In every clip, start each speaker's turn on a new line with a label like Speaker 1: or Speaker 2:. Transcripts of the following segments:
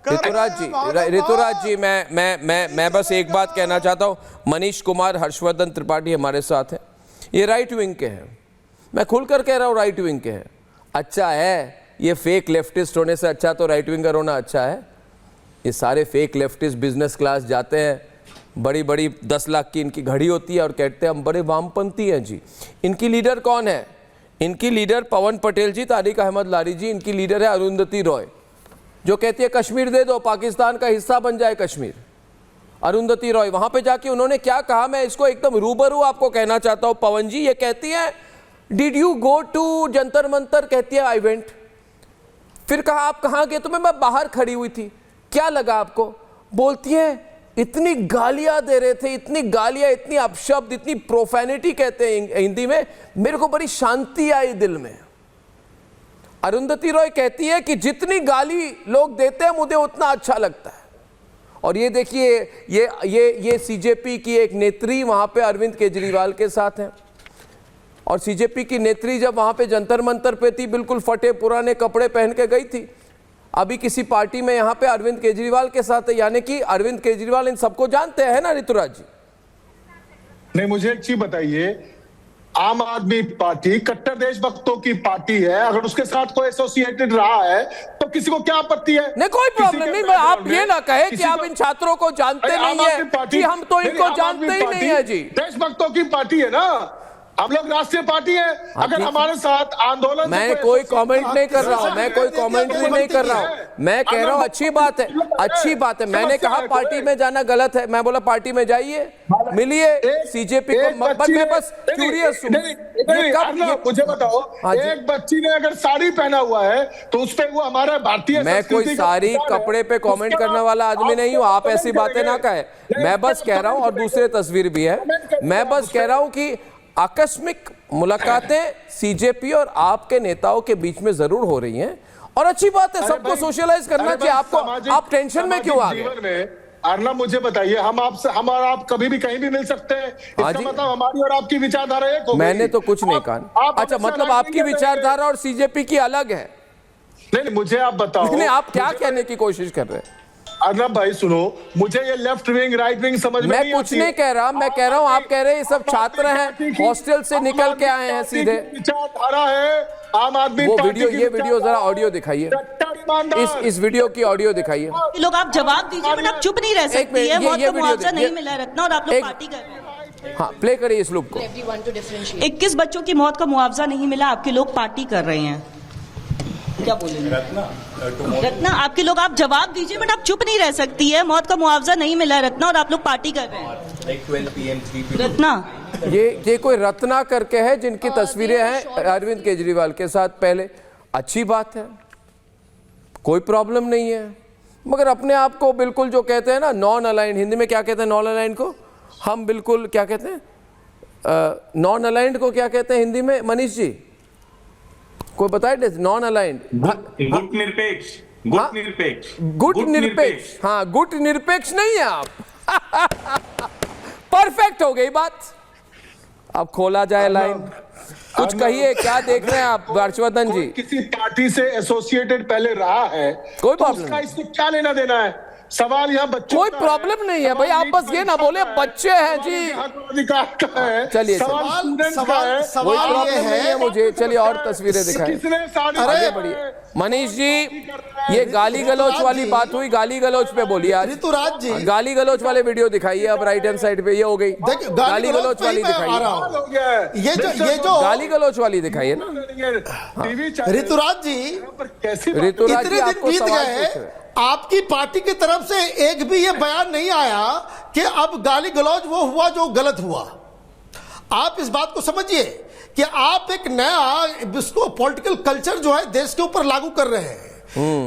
Speaker 1: ऋतुराज जी मैं बस एक बात कहना चाहता हूँ। मनीष कुमार हर्षवर्धन त्रिपाठी हमारे साथ हैं, ये राइट विंग के हैं, मैं खुलकर कह रहा हूँ राइट विंग के हैं। अच्छा है ये फेक लेफ्टिस्ट होने से अच्छा तो राइट विंगर होना अच्छा है। ये सारे फेक लेफ्टिस्ट बिजनेस क्लास जाते हैं, बड़ी बड़ी 10 लाख की इनकी घड़ी होती है और कहते हैं हम बड़े वामपंथी हैं जी। इनकी लीडर कौन है? इनकी लीडर पवन पटेल जी, तारिक अहमद लारी जी। इनकी लीडर है अरुंधति रॉय, जो कहती है कश्मीर दे दो, पाकिस्तान का हिस्सा बन जाए कश्मीर। अरुंधति रॉय वहां पे जाके उन्होंने क्या कहा, मैं इसको एकदम रूबरू आपको कहना चाहता हूं। पवन जी ये कहती है did you go to Jantar Mantar? कहती है आई वेंट। फिर कहा आप कहां गए? तो मैं बाहर खड़ी हुई थी। क्या लगा आपको? बोलती है इतनी गालियां दे रहे थे, इतनी गालियां, इतनी अपशब्द, इतनी प्रोफेनिटी कहते हैं हिंदी में, मेरे को बड़ी शांति आई दिल में। अरुंधति रॉय कहती है कि जितनी गाली लोग देते हैं मुझे उतना अच्छा लगता है। और ये देखिए ये सीजेपी की एक नेत्री वहां पे अरविंद केजरीवाल के साथ हैं, और सीजेपी की नेत्री जब वहां पे जंतर मंतर पे थी बिल्कुल फटे पुराने कपड़े पहन के गई थी। अभी किसी पार्टी में यहाँ पे अरविंद केजरीवाल के साथ है, यानी कि अरविंद केजरीवाल इन सबको जानते हैं ना ऋतुराज जी?
Speaker 2: नहीं, मुझे एक चीज बताइए, आम आदमी पार्टी कट्टर देशभक्तों की पार्टी है, अगर उसके साथ कोई एसोसिएटेड रहा है तो किसी को क्या आपत्ति है?
Speaker 1: नहीं कोई प्रॉब्लम नहीं। आप ये ना कहे कि आप इन छात्रों को जानते नहीं है कि हम तो इनको जानते ही नहीं है जी।
Speaker 2: देशभक्तों की पार्टी है ना, हम लोग राष्ट्रीय पार्टी है। अगर हमारे साथ आंदोलन,
Speaker 1: मैं कोई कमेंट नहीं कर रहा हूं, मैं कोई कमेंट भी नहीं कर रहा हूं। मैं कह रहा हूं अच्छी बात है, अच्छी बात है। मैंने कहा पार्टी में जाना गलत है, मैं बोला पार्टी में जाइए, मिलिए सीजेपी को। मैं बस क्यूरियस हूं,
Speaker 2: मुझे बताओ, एक बच्ची ने अगर साड़ी पहना हुआ है तो उस पर वो हमारा भारतीय,
Speaker 1: मैं कोई साड़ी कपड़े पे कमेंट करने वाला आदमी नहीं हूं। आप ऐसी बातें ना कहें। मैं बस कह रहा हूं, और दूसरे तस्वीर भी है, मैं बस कह रहा हूं कि आकस्मिक मुलाकातें सीजेपी और आपके नेताओं के बीच में जरूर हो रही हैं, और अच्छी बात है, सबको सोशलाइज करना चाहिए। आपको आप टेंशन में क्यों आ गए?
Speaker 2: अर्नब मुझे बताइए, हम और आप कभी भी कहीं भी मिल सकते हैं? इसका मतलब हमारी और आपकी विचारधारा एक हो गई।
Speaker 1: मैंने तो कुछ नहीं कहा। अच्छा, मतलब आपकी विचारधारा और सीजेपी की अलग है?
Speaker 2: नहीं, मुझे आप बताओ।
Speaker 1: नहीं, आप क्या कहने की कोशिश कर रहे हैं?
Speaker 2: अर्नब भाई सुनो, मुझे ये लेफ्ट विंग राइट विंग समझ में नहीं आती।
Speaker 1: मैं कुछ नहीं कह रहा, मैं कह रहा हूं आप कह रहे हैं ये सब छात्र हैं, हॉस्टल से निकल के आए हैं सीधे।
Speaker 2: विचारधारा है आम आदमी
Speaker 1: वो
Speaker 2: पार्टी
Speaker 1: वीडियो, ये वीडियो जरा ऑडियो दिखाइए, इस वीडियो की ऑडियो दिखाइए।
Speaker 3: लोग आप जवाब दीजिए, बट आप चुप नहीं रह सकती है। मौत का मुआवजा नहीं मिला रत्ना, और आप लोग पार्टी कर रहे हैं।
Speaker 1: हाँ, प्ले करिए इस लुक को।
Speaker 3: 21 बच्चों की मौत का मुआवजा नहीं मिला, आपके लोग पार्टी कर रहे हैं। क्या बोलेंगे रत्ना? आपके लोग, आप जवाब दीजिए, बट आप चुप नहीं रह सकती है। मौत का मुआवजा नहीं मिला रत्ना, और आप लोग पार्टी कर रहे हैं। रत्ना,
Speaker 1: ये कोई रत्ना करके है जिनकी तस्वीरें हैं अरविंद केजरीवाल के साथ पहले। अच्छी बात है, कोई प्रॉब्लम नहीं है, मगर अपने आप को बिल्कुल जो कहते हैं ना नॉन अलाइंड, हिंदी में क्या कहते हैं नॉन अलाइंड को? हम बिल्कुल क्या कहते हैं नॉन अलाइंड को? क्या कहते हैं हिंदी में मनीष जी? कोई बताए? नॉन अलाइंड,
Speaker 4: गुट निरपेक्ष, गुट निरपेक्ष,
Speaker 1: गुट निरपेक्ष। हाँ, गुट निरपेक्ष नहीं है आप। परफेक्ट हो गई बात। अब खोला जाए लाइन, कुछ कहिए, क्या देख रहे हैं आप हर्षवर्धन जी?
Speaker 2: किसी पार्टी से एसोसिएटेड पहले रहा है,
Speaker 1: कोई प्रॉब्लम नहीं,
Speaker 2: इसको क्या लेना देना है? सवाल यहाँ बच्चों,
Speaker 1: कोई प्रॉब्लम नहीं है भाई, आप बस ये ना बोले बच्चे हैं जी।
Speaker 2: अधिकार का है,
Speaker 1: चलिए
Speaker 2: सवाल
Speaker 1: कोई प्रॉब्लम नहीं है मुझे। चलिए और तस्वीरें दिखाएं, आगे बढ़िए। मनीष जी, ये गाली गलौच वाली बात हुई, गाली गलौच पे बोलिए आज।
Speaker 5: ऋतुराज जी,
Speaker 1: गाली गलौच वाले वीडियो दिखाइए अब, राइट हैंड साइड पे ये हो गई। गाली गलौच वाली दिखाइए,
Speaker 5: ये जो
Speaker 1: गाली गलौच वाली दिखाइए ना।
Speaker 5: ऋतुराज जी,
Speaker 1: ऋतुराज जी,
Speaker 5: इतने दिन
Speaker 1: आपको
Speaker 5: बीत
Speaker 1: सवाल
Speaker 5: गए,
Speaker 1: पूछ रहे।
Speaker 5: आपकी पार्टी की तरफ से एक भी ये बयान नहीं आया कि अब गाली गलौज वो हुआ जो गलत हुआ। आप इस बात को समझिए कि आप एक नया इसको पॉलिटिकल कल्चर जो है देश के ऊपर लागू कर रहे हैं।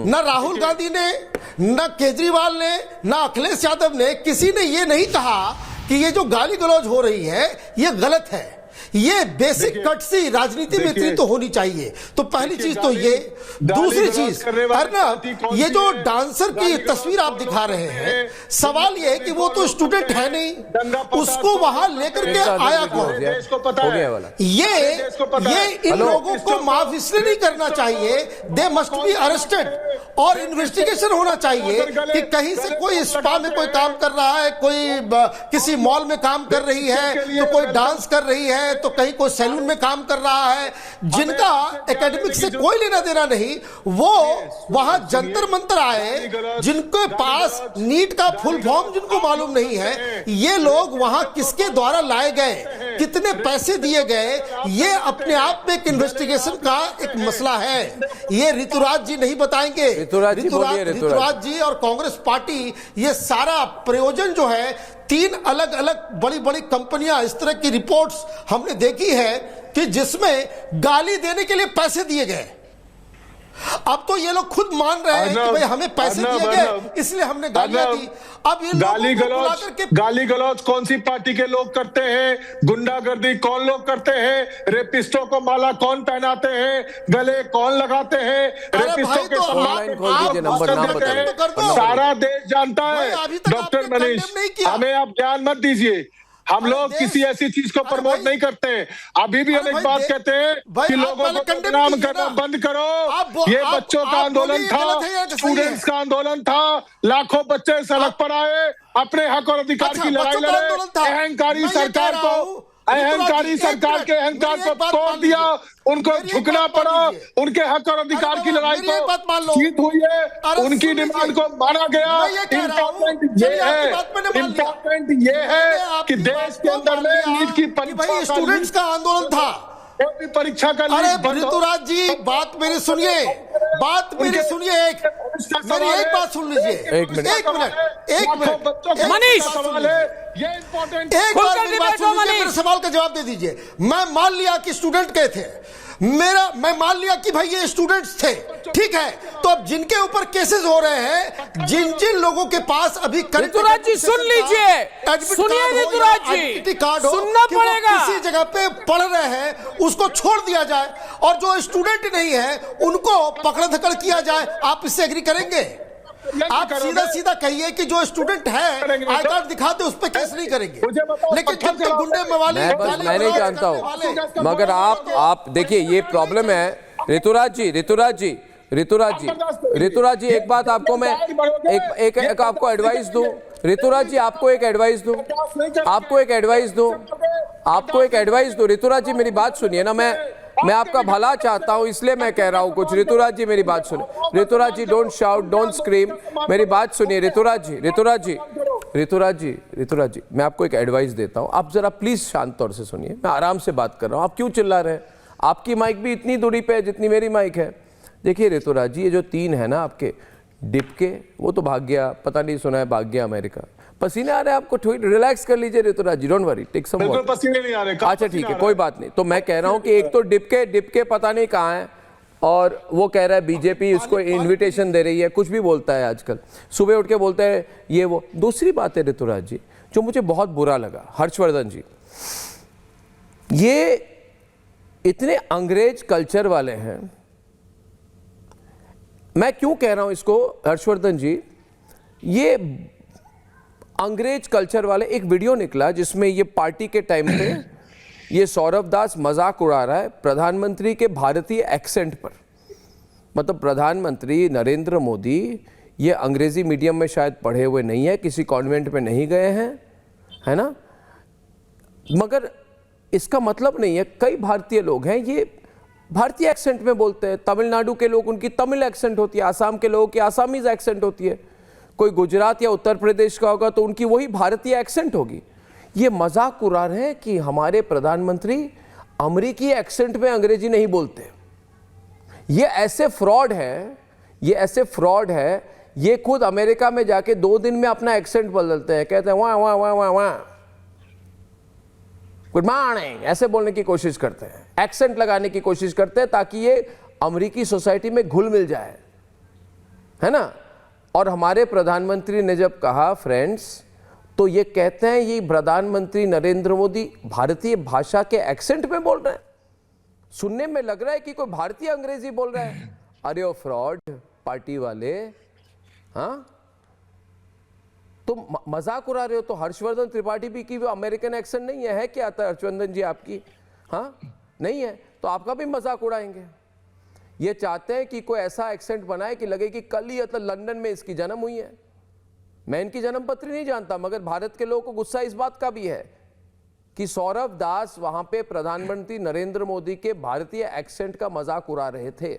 Speaker 5: न राहुल गांधी ने, न केजरीवाल ने, न अखिलेश यादव ने, किसी ने ये नहीं कहा कि ये जो गाली गलौज हो रही है ये गलत है। ये बेसिक कटसी राजनीति में इतनी तो होनी चाहिए। तो पहली चीज तो ये, दूसरी चीज अर्नब, ये जो डांसर की तस्वीर आप दिखा रहे हैं, सवाल ये है कि वो तो स्टूडेंट है नहीं, उसको वहां लेकर के आया कौन? ये इन लोगों को माफ इसलिए नहीं करना चाहिए, दे मस्ट बी अरेस्टेड, और इन्वेस्टिगेशन होना चाहिए कि कहीं से कोई स्पा में कोई काम कर रहा है, कोई किसी मॉल में काम कर रही है, तो कोई डांस कर रही है, तो कहीं कोई सैलून में काम कर रहा है, जिनका एकेडमिक से कोई लेना देना नहीं, वो वहां जंतर मंतर आए, जिनके पास नीट का फुल फॉर्म जिनको मालूम नहीं है, ये लोग वहां किसके द्वारा लाए गए, कितने पैसे दिए गए, ये अपने आप में एक इन्वेस्टिगेशन का एक मसला है। ये ऋतुराज जी नहीं बताएंगे। ऋतुराज जी और कांग्रेस पार्टी ये सारा प्रयोजन जो है, 3 अलग अलग बड़ी बड़ी कंपनियां, इस तरह की रिपोर्ट्स हमने देखी है कि जिसमें गाली देने के लिए पैसे दिए गए। अब तो ये लोग खुद मान रहे हैं कि भाई हमें पैसे दिए गए इसलिए हमने गालियां दी। अब ये
Speaker 2: गाली गलौज कौन सी पार्टी के लोग करते हैं? गुंडागर्दी कौन लोग करते हैं? रेपिस्टों को माला कौन पहनाते हैं? गले कौन लगाते हैं? रेपिस्टों के सारा देश जानता है। डॉक्टर मनीष, हमें आप ज्ञान मत दीजिए, हम लोग किसी ऐसी चीज को प्रमोट नहीं करते हैं। अभी भी हम एक बात कहते हैं कि लोगों को बदनाम करना बंद करो। ये बच्चों का आंदोलन था, स्टूडेंट्स का आंदोलन था, लाखों बच्चे सड़क पर आए, अपने हक और अधिकार की लड़ाई लड़े। अहंकारी सरकार के अहंकार को तोड़ दिया, उनको झुकना पड़ा, उनके हक और अधिकार की लड़ाई को जीत हुई है, उनकी डिमांड को माना गया। इम्पोर्टेंट ये है कि देश के अंदर में नीट की परीक्षा,
Speaker 5: स्टूडेंट्स का आंदोलन था,
Speaker 2: परीक्षा का।
Speaker 5: अरे ऋतुराज जी, बात मेरी सुनिए, मेरी बात सुन लीजिए। एक मिनट मनीष,
Speaker 2: ये इम्पोर्टेंट,
Speaker 5: एक बार मेरी बात सुन लीजिए, मेरे सवाल का जवाब दे दीजिए। मैं मान लिया कि स्टूडेंट के थे, मैं मान लिया कि भाई ये स्टूडेंट्स थे, ठीक है। तो अब जिनके ऊपर केसेस हो रहे हैं, जिन लोगों के पास अभी
Speaker 1: ऋतुराज जी सुन लीजिए, सुनिए ऋतुराज जी, सुनना पड़ेगा।
Speaker 5: किसी जगह पे पढ़ रहे हैं उसको छोड़ दिया जाए, और जो स्टूडेंट नहीं है उनको पकड़ धकड़ किया जाए। आप इससे एग्री करेंगे? आप सीधा कहिए कि जो स्टूडेंट है आई कार्ड दिखाते उस पर केस नहीं करेंगे, लेकिन जब तक गुंडे मवाली,
Speaker 1: मैं नहीं जानता हूं, मगर आप देखिए ये प्रॉब्लम है। ऋतुराज जी, एक बात आपको मैं एक आपको एडवाइस दूं। ऋतुराज जी, आपको एक एडवाइस दूं। ऋतुराज जी, मेरी बात सुनिए ना, मैं आपका भला चाहता हूं, इसलिए मैं कह रहा हूं कुछ। ऋतुराज जी, मेरी बात सुनिए। Rituraj ji, don't shout, don't scream, मेरी बात सुनिए। ऋतुराज जी, मैं आपको एक एडवाइस देता हूं, आप जरा प्लीज शांत तौर से सुनिए। मैं आराम से बात कर रहा हूं, आप क्यों चिल्ला रहे हैं? आपकी माइक भी इतनी दूरी पे है जितनी मेरी माइक है। देखिए ऋतुराज जी, ये जो 3 है ना आपके डिपके, वो तो भाग गया, पता नहीं सुना है भाग गया अमेरिका। पसीने आ रहे हैं आपको, रिलैक्स कर लीजिए Rituraj ji, don't worry, take some water.
Speaker 2: पसीने नहीं आ रहे।
Speaker 1: अच्छा ठीक है, कोई बात नहीं। तो मैं कह रहा हूं कि एक तो डिपके पता नहीं कहाँ है, और वो कह रहा है बीजेपी उसको इनविटेशन दे रही है, कुछ भी बोलता है आजकल, सुबह उठ के बोलता है ये वो। दूसरी बात है ऋतुराज जी, जो मुझे बहुत बुरा लगा, हर्षवर्धन जी, ये इतने अंग्रेज कल्चर वाले हैं। मैं क्यों कह रहा हूं इसको हर्षवर्धन जी, ये अंग्रेज कल्चर वाले, एक वीडियो निकला जिसमें ये पार्टी के टाइम पे ये सौरभ दास मजाक उड़ा रहा है प्रधानमंत्री के भारतीय एक्सेंट पर। मतलब प्रधानमंत्री नरेंद्र मोदी ये अंग्रेजी मीडियम में शायद पढ़े हुए नहीं है, किसी कॉन्वेंट में नहीं गए हैं, है ना, मगर इसका मतलब नहीं है, कई भारतीय लोग हैं ये भारतीय एक्सेंट में बोलते हैं। तमिलनाडु के लोग, उनकी तमिल एक्सेंट होती है, आसाम के लोगों की आसामीज एक्सेंट होती है, कोई गुजरात या उत्तर प्रदेश का होगा तो उनकी वही भारतीय एक्सेंट होगी। ये मजाक उड़ा रहे हैं कि हमारे प्रधानमंत्री अमेरिकी एक्सेंट में अंग्रेजी नहीं बोलते। ये ऐसे फ्रॉड है, ये खुद अमेरिका में जाके 2 दिन में अपना एक्सेंट बदलते हैं, कहते हैं वाह वाह वाह वाह वाह, गुड मॉर्निंग, ऐसे बोलने की कोशिश करते हैं, एक्सेंट लगाने की कोशिश करते हैं ताकि ये अमेरिकी सोसाइटी में घुल मिल जाए, है ना। और हमारे प्रधानमंत्री ने जब कहा फ्रेंड्स तो ये कहते हैं ये प्रधानमंत्री नरेंद्र मोदी भारतीय भाषा के एक्सेंट में बोल रहे हैं। सुनने में लग रहा है कि कोई भारतीय अंग्रेजी बोल रहा है। अरे ओ फ्रॉड पार्टी वाले, हाँ तुम मजाक उड़ा रहे हो। तो हर्षवर्धन त्रिपाठी भी की वो अमेरिकन एक्सेंट नहीं है क्या आता हर्षवर्धन जी आपकी? हाँ नहीं है तो आपका भी मजाक उड़ाएंगे। ये चाहते हैं कि कोई ऐसा एक्सेंट बनाए कि लगे कि कल ही मतलब लंदन में इसकी जन्म हुई है। मैं इनकी जन्म पत्री नहीं जानता, मगर भारत के लोगों को गुस्सा इस बात का भी है कि सौरभ दास वहां पे प्रधानमंत्री नरेंद्र मोदी के भारतीय एक्सेंट का मजाक उड़ा रहे थे।